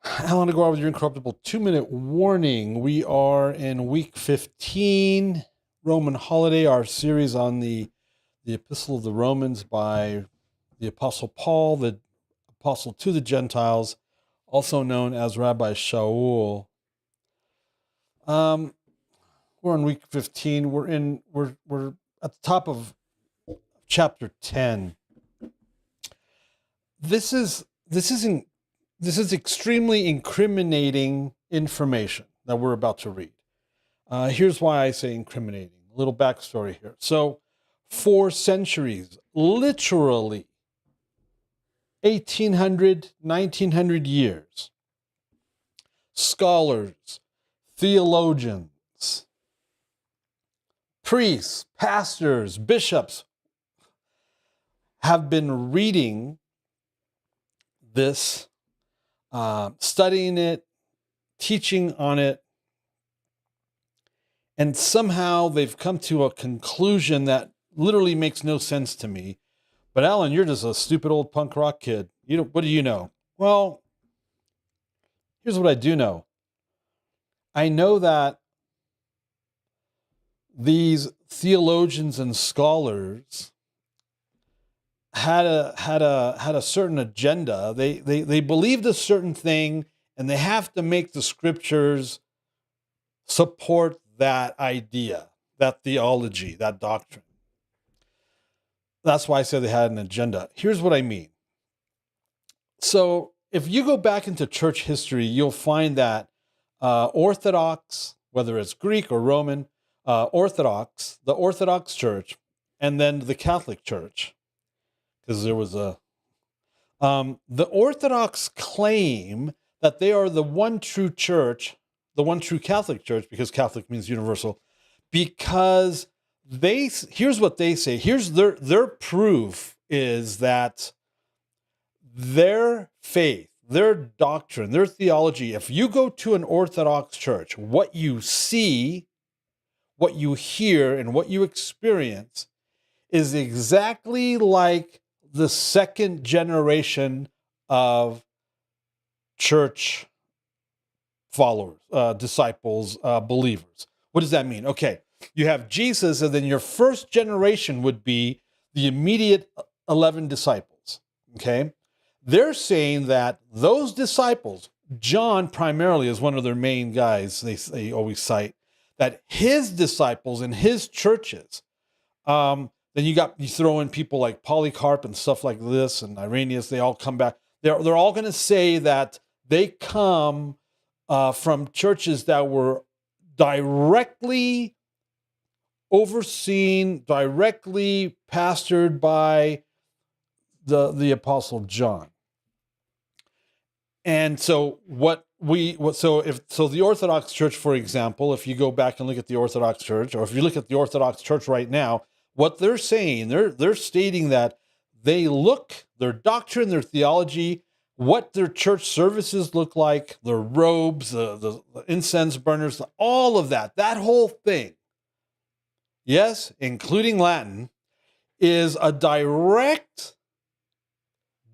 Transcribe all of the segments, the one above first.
Allan Aguirre with your Incorruptible 2-minute warning. We are in week 15, Roman holiday, our series on the Epistle of the Romans by the Apostle Paul, the Apostle to the Gentiles, also known as Rabbi Shaul. We're on week 15. We're at the top of chapter 10. This is extremely incriminating information that we're about to read. Here's why I say incriminating. A little backstory here. So, for centuries, literally 1800, 1900 years, scholars, theologians, priests, pastors, bishops have been reading this, studying it, teaching on it, and somehow they've come to a conclusion that literally makes no sense to me. But Allan, you're just a stupid old punk rock kid. What do you know? Well, here's what I do know. I know that these theologians and scholars had a certain agenda. They believed a certain thing, and they have to make the scriptures support that idea, that theology, that doctrine. That's why I said they had an agenda. Here's what I mean. So if you go back into church history, you'll find that Orthodox, whether it's Greek or Roman, the Orthodox Church, and then the Catholic Church, because there was the Orthodox claim that they are the one true church, the one true Catholic Church, because Catholic means universal, because here's what they say. Here's their proof is that their faith, their doctrine, their theology, if you go to an Orthodox church, what you see, what you hear, and what you experience is exactly like the second generation of church followers, disciples, believers. What does that mean? Okay, you have Jesus, and then your first generation would be the immediate 11 disciples. Okay, they're saying that those disciples, John primarily is one of their main guys, they always cite, that his disciples and his churches, then you throw in people like Polycarp and stuff like this, and Irenaeus, they all come back. They're all going to say that they come from churches that were directly overseen, directly pastored by the Apostle John. And so the Orthodox Church, for example, if you go back and look at the Orthodox Church, or if you look at the Orthodox Church right now, what they're saying, they're stating that their doctrine, their theology, what their church services look like, their robes, the incense burners, all of that whole thing, yes, including Latin, is a direct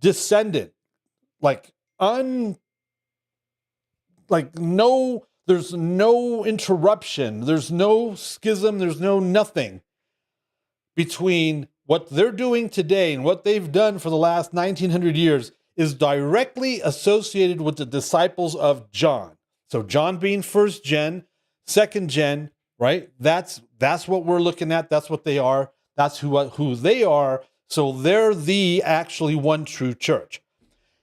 descendant, there's no interruption, there's no schism, there's no nothing between what they're doing today and what they've done for the last 1900 years is directly associated with the disciples of John. So John being first gen, second gen, right? That's what we're looking at. That's what they are. That's who they are. So they're the actually one true church.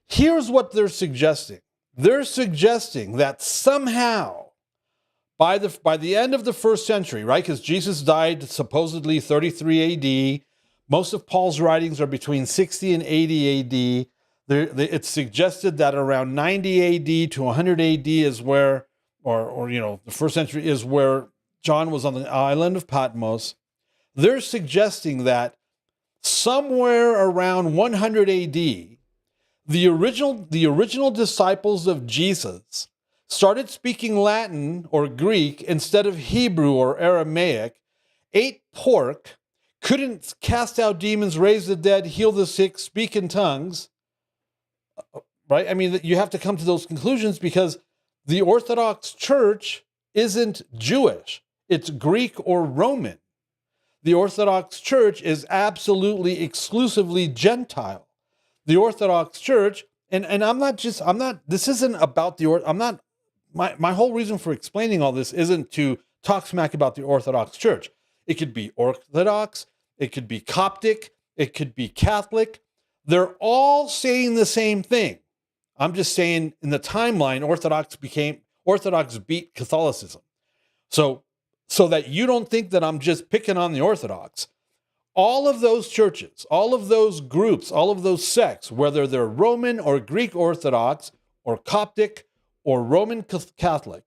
Here's what they're suggesting. They're suggesting that somehow by the end of the first century, right? Because Jesus died supposedly 33 AD. Most of Paul's writings are between 60 and 80 AD. It's suggested that around 90 AD to 100 AD is where, the first century is where John was on the island of Patmos. They're suggesting that somewhere around 100 AD, the original disciples of Jesus started speaking Latin or Greek instead of Hebrew or Aramaic, ate pork, couldn't cast out demons, raise the dead, heal the sick, speak in tongues, right? I mean, you have to come to those conclusions because the Orthodox Church isn't Jewish. It's Greek or Roman. The Orthodox Church is absolutely exclusively Gentile. The Orthodox Church, and this isn't about my whole reason for explaining all this isn't to talk smack about the Orthodox Church. It could be Orthodox, it could be Coptic, it could be Catholic. They're all saying the same thing. I'm just saying in the timeline, Orthodox beat Catholicism. So that you don't think that I'm just picking on the Orthodox, all of those churches, all of those groups, all of those sects, whether they're Roman or Greek Orthodox or Coptic or Roman Catholic,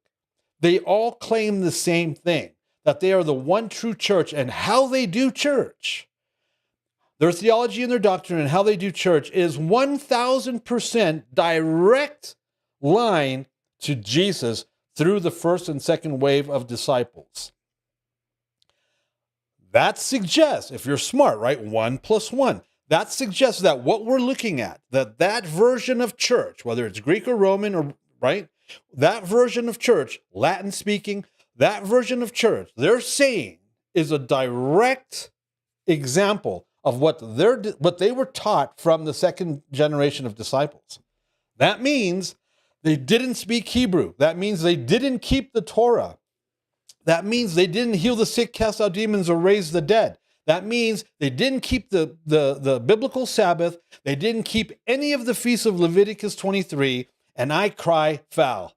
they all claim the same thing, that they are the one true church, and how they do church, their theology and their doctrine and how they do church is 1,000% direct line to Jesus through the first and second wave of disciples. That suggests, if you're smart, right, 1 + 1, that suggests that what we're looking at, that version of church, whether it's Greek or Roman, or right, that version of church, Latin speaking, that version of church, they're saying is a direct example of what they were taught from the second generation of disciples. That means they didn't speak Hebrew. That means they didn't keep the Torah. That means they didn't heal the sick, cast out demons, or raise the dead. That means they didn't keep the biblical Sabbath. They didn't keep any of the feasts of Leviticus 23. And I cry foul.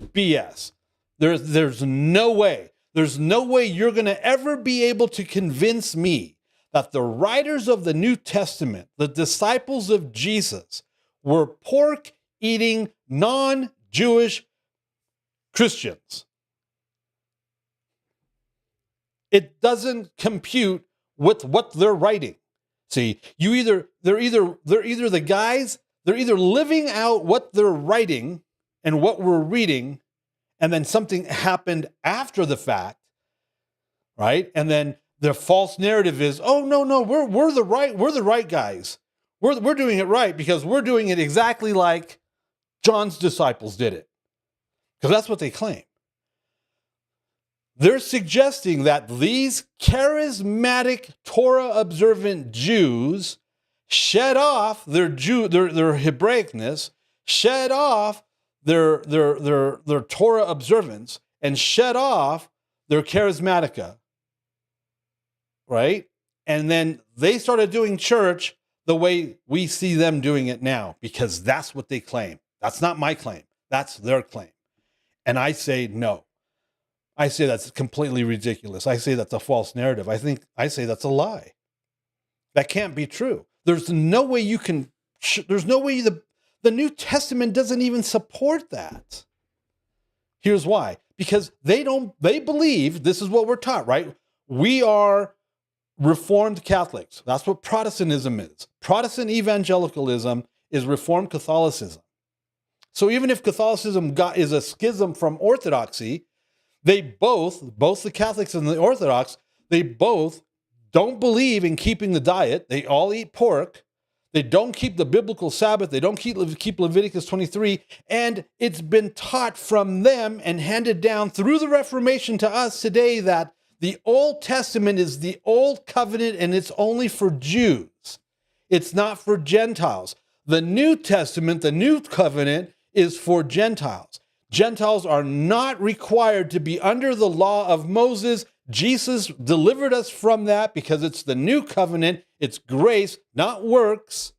BS. There's no way. There's no way you're going to ever be able to convince me that the writers of the New Testament, the disciples of Jesus, were pork-eating, non-Jewish Christians. It doesn't compute with what they're writing. See, they're either living out what they're writing and what we're reading, and then something happened after the fact, right? And then the false narrative is, oh no, we're the right guys. We're doing it right because we're doing it exactly like John's disciples did it. Because that's what they claim. They're suggesting that these charismatic Torah-observant Jews shed off their Hebraicness, shed off their Torah observance, and shed off their charismatica, right? And then they started doing church the way we see them doing it now, because that's what they claim. That's not my claim. That's their claim. And I say no. I say that's completely ridiculous. I say that's a false narrative. I say that's a lie. That can't be true. There's no way you can, there's no way the New Testament doesn't even support that. Here's why. Because they believe, this is what we're taught, right? We are Reformed Catholics. That's what Protestantism is. Protestant evangelicalism is Reformed Catholicism. So even if Catholicism is a schism from Orthodoxy, they both the Catholics and the Orthodox, they both don't believe in keeping the diet. They all eat pork. They don't keep the biblical Sabbath. They don't keep Leviticus 23. And it's been taught from them and handed down through the Reformation to us today that the Old Testament is the Old Covenant and it's only for Jews. It's not for Gentiles. The New Testament, the New Covenant, is for Gentiles. Gentiles are not required to be under the law of Moses. Jesus delivered us from that because it's the new covenant. It's grace, not works.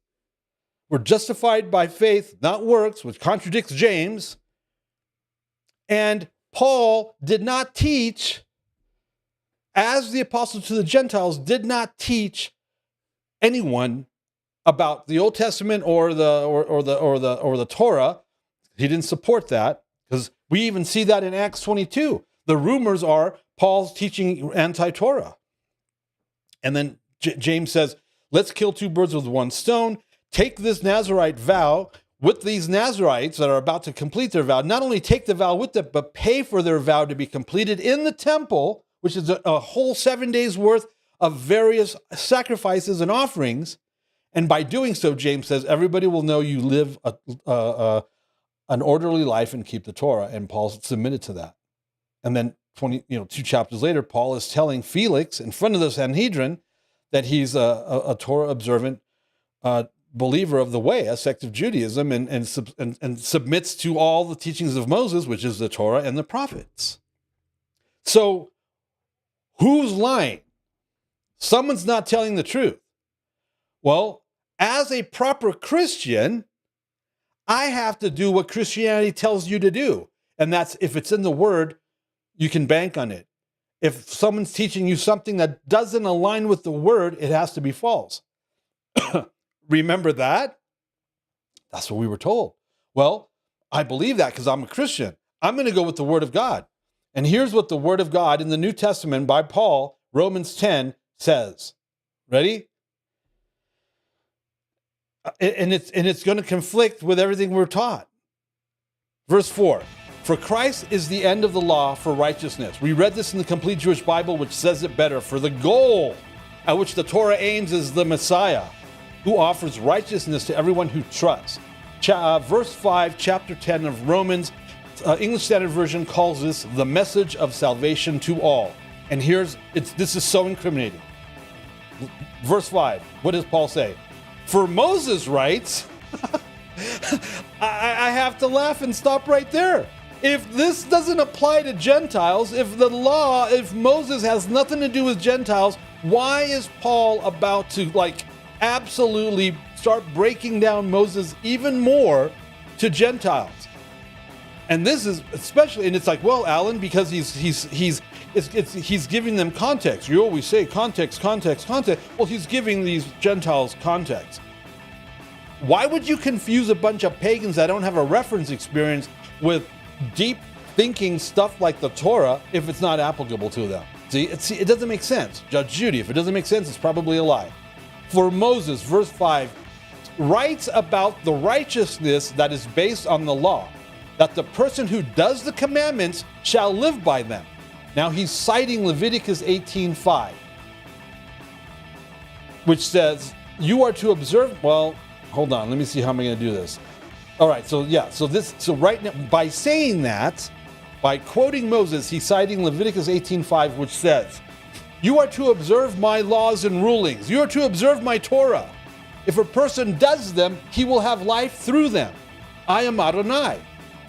We're justified by faith, not works, which contradicts James. And Paul did not teach, as the apostle to the Gentiles, did not teach anyone about the Old Testament or the Torah. He didn't support that. Because we even see that in Acts 22. The rumors are Paul's teaching anti-Torah. And then James says, let's kill two birds with one stone. Take this Nazirite vow with these Nazirites that are about to complete their vow. Not only take the vow with them, but pay for their vow to be completed in the temple, which is a whole 7 days worth of various sacrifices and offerings. And by doing so, James says, everybody will know you live an orderly life and keep the Torah. And Paul submitted to that. And then 2 chapters later, Paul is telling Felix in front of the Sanhedrin that he's a Torah observant believer of the way, a sect of Judaism, and submits to all the teachings of Moses, which is the Torah and the prophets. So who's lying? Someone's not telling the truth. Well, as a proper Christian, I have to do what Christianity tells you to do. And that's, if it's in the Word, you can bank on it. If someone's teaching you something that doesn't align with the Word, it has to be false. Remember that? That's what we were told. Well, I believe that because I'm a Christian. I'm going to go with the Word of God. And here's what the Word of God in the New Testament by Paul, Romans 10, says. Ready? And it's going to conflict with everything we're taught. Verse 4, for Christ is the end of the law for righteousness. We read this in the Complete Jewish Bible, which says it better. For the goal at which the Torah aims is the Messiah, who offers righteousness to everyone who trusts. Verse 5, chapter 10 of Romans, English Standard Version calls this the message of salvation to all. And this is so incriminating. Verse 5, what does Paul say? For Moses writes, I have to laugh and stop right there. If this doesn't apply to Gentiles, if Moses has nothing to do with Gentiles, why is Paul about to absolutely start breaking down Moses even more to Gentiles? And this is especially, and it's like, well, Allan, because he's giving them context. You always say context. Well, he's giving these Gentiles context. Why would you confuse a bunch of pagans that don't have a reference experience with deep thinking stuff like the Torah if it's not applicable to them? See, it doesn't make sense. Judge Judy, if it doesn't make sense, it's probably a lie. For Moses, verse 5, writes about the righteousness that is based on the law, that the person who does the commandments shall live by them. Now he's citing Leviticus 18:5, which says, you are to observe, well, hold on, let me see how I'm going to do this. All right, so right now, by saying that, by quoting Moses, he's citing Leviticus 18:5, which says, you are to observe my laws and rulings. You are to observe my Torah. If a person does them, he will have life through them. I am Adonai.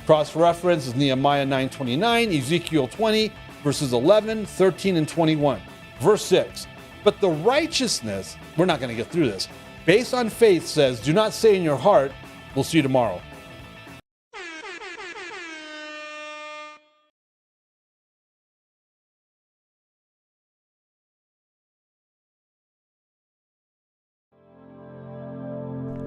Cross-reference is Nehemiah 9:29, Ezekiel 20, verses 11, 13, and 21. Verse 6, but the righteousness, we're not going to get through this, based on faith says, do not say in your heart, we'll see you tomorrow.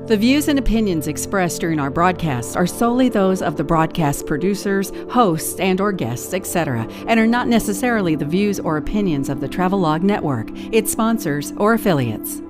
The views and opinions expressed during our broadcasts are solely those of the broadcast producers, hosts, and/or guests, etc., and are not necessarily the views or opinions of the Travelog Network, its sponsors, or affiliates.